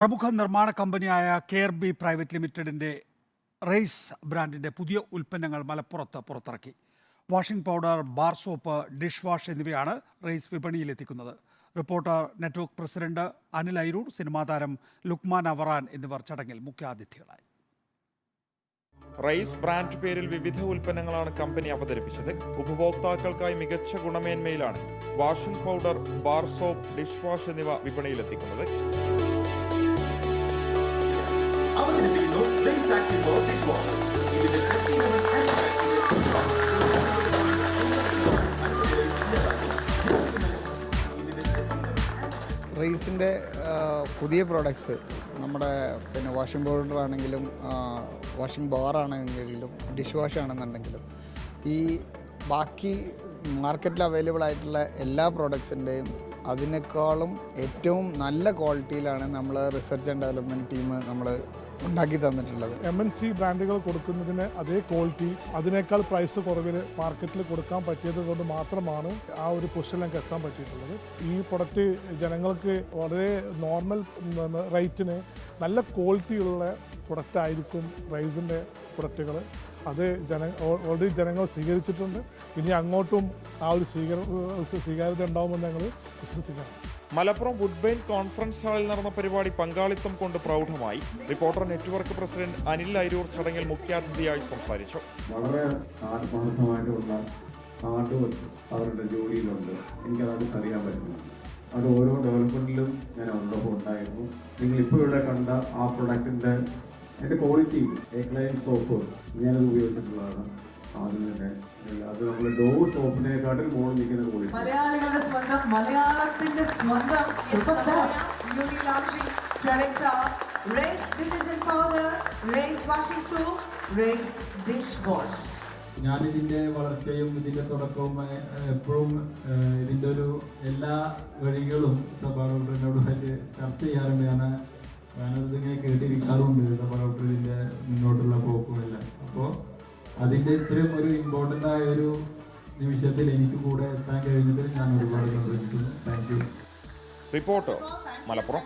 പ്രമുഖ നിർമ്മാണ കമ്പനിയായ കെയർബി പ്രൈവറ്റ് ലിമിറ്റഡിൻ്റെ റേസ് ബ്രാൻഡിൻ്റെ പുതിയ ഉൽപ്പന്നങ്ങൾ മലപ്പുറത്ത് പുറത്തിറക്കി. Washing powder, bar soap, dish wash എന്നിവയാണ് റേസ് വിപണിയിലെത്തിക്കുന്നത്. Reporter network president Anil Airoor, cinema താരം ലുക്മാൻ അവറാൻ എന്നിവർ ചടങ്ങിൽ മുഖ്യാതിഥികളായി. റൈസ് ബ്രാൻഡ് പേരിൽ വിവിധ ഉൽപ്പന്നങ്ങളാണ് കമ്പനി അവതരിപ്പിച്ചത്. ഉപഭോക്താക്കൾക്കായി മികച്ച ഗുണമേന്മയിലാണ് washing powder, bar soap, dish wash എന്നിവ വിപണിയിലെത്തിക്കുന്നത്. റേസിൻ്റെ പുതിയ പ്രോഡക്ട്സ് നമ്മുടെ വാഷിംഗ് പൗഡർ ആണെങ്കിലും വാഷിംഗ് ബാർ ആണെങ്കിലും ഡിഷ് വാഷ് ആണെന്നുണ്ടെങ്കിലും ഈ ബാക്കി മാർക്കറ്റിൽ അവൈലബിൾ ആയിട്ടുള്ള എല്ലാ പ്രോഡക്ട്സിൻ്റെയും അതിനേക്കാളും ഏറ്റവും നല്ല ക്വാളിറ്റിയിലാണ് നമ്മൾ റിസർച്ച് ആൻഡ് ഡെവലപ്മെൻറ്റ് ടീം നമ്മൾ ഉണ്ടാക്കി തന്നിട്ടുള്ളത്. MNC ബ്രാൻഡുകൾ കൊടുക്കുന്നതിന് അതേ ക്വാളിറ്റി, അതിനേക്കാൾ പ്രൈസ് കുറവിൽ മാർക്കറ്റിൽ കൊടുക്കാൻ പറ്റിയത് കൊണ്ട് മാത്രമാണ് ആ ഒരു പൊസിഷനിലേക്ക് എത്താൻ പറ്റിയിട്ടുള്ളത്. ഈ പ്രൊഡക്റ്റ് ജനങ്ങൾക്ക് വളരെ നോർമൽ റേറ്റിന് നല്ല ക്വാളിറ്റിയുള്ള പ്രൊഡക്റ്റ് ആയിരിക്കും റൈസിൻ്റെ പ്രൊഡക്റ്റുകൾ. അത് ഓൾറെഡി ജനങ്ങൾ സ്വീകരിച്ചിട്ടുണ്ട്. ഇനി അങ്ങോട്ടും ആ ഒരു സ്വീകാര്യത ഉണ്ടാവുമെന്ന് ഞങ്ങൾ വിശ്വസിക്കണം. മലപ്പുറം വുഡ്ബൈൻ കോൺഫറൻസ് ഹാളിൽ നടന്ന പരിപാടി പങ്കാളിത്തം കൊണ്ട് പ്രൗഢമായി. Reporter network president Anil Airoor ചടങ്ങിൽ മുഖ്യാതിഥിയായി സംസാരിച്ചു. വളരെ ആത്മാർത്ഥമായിട്ടുള്ള ഹാർഡ് വർക്ക് അവരുടെ ജോലിയിലുണ്ട്. എനിക്കത് അറിയാൻ പറ്റുന്നുണ്ട്. അത് ഓരോ ഡെവലപ്മെന്റിലും ഞാൻ അവരോടൊപ്പം ഉണ്ടായിരുന്നു. നിങ്ങളിപ്പോൾ ഇവിടെ കണ്ട ആ പ്രൊഡക്റ്റിന്റെ അതിന്റെ ക്വാളിറ്റി, എക്ലൈൻ സോപ്പ് ഞാനത് ഉപയോഗിച്ചിട്ടുള്ളതാണ്. ആദ്യം തന്നെ അത് നമ്മൾ ഡോർ സോപ്പിനെക്കാട്ടിൽ മുകളിൽ നിൽക്കുന്ന ക്വാളിറ്റി. മലയാളികളുടെ സ്വന്തം, മലയാളത്തിന്റെ സ്വന്തം Race detergent powder, Race washing soap, Race dish wash. ഞാനിതിൻ്റെ വളർച്ചയും ഇതിൻ്റെ തുടക്കവും എപ്പോഴും ഇതിൻ്റെ ഒരു എല്ലാ വഴികളും സഭാഡോക്ടറിനോടുമായിട്ട് ചർച്ച ചെയ്യാറുണ്ട്. ഞാനതിങ്ങനെ കേട്ടിരിക്കാറുണ്ട് സഭാഡോക്ടറിൻ്റെ മുന്നോട്ടുള്ള പോക്കുമെല്ലാം. അപ്പോൾ അതിൻ്റെ ഇത്രയും ഒരു ഇമ്പോർട്ടൻ്റ് ആയ ഒരു നിമിഷത്തിൽ എനിക്ക് കൂടെ എത്താൻ കഴിഞ്ഞതിൽ ഞാൻ ഒരുപാട് സന്തോഷിക്കുന്നു. Thank you. റിപ്പോർട്ടർ മലപ്പുറം.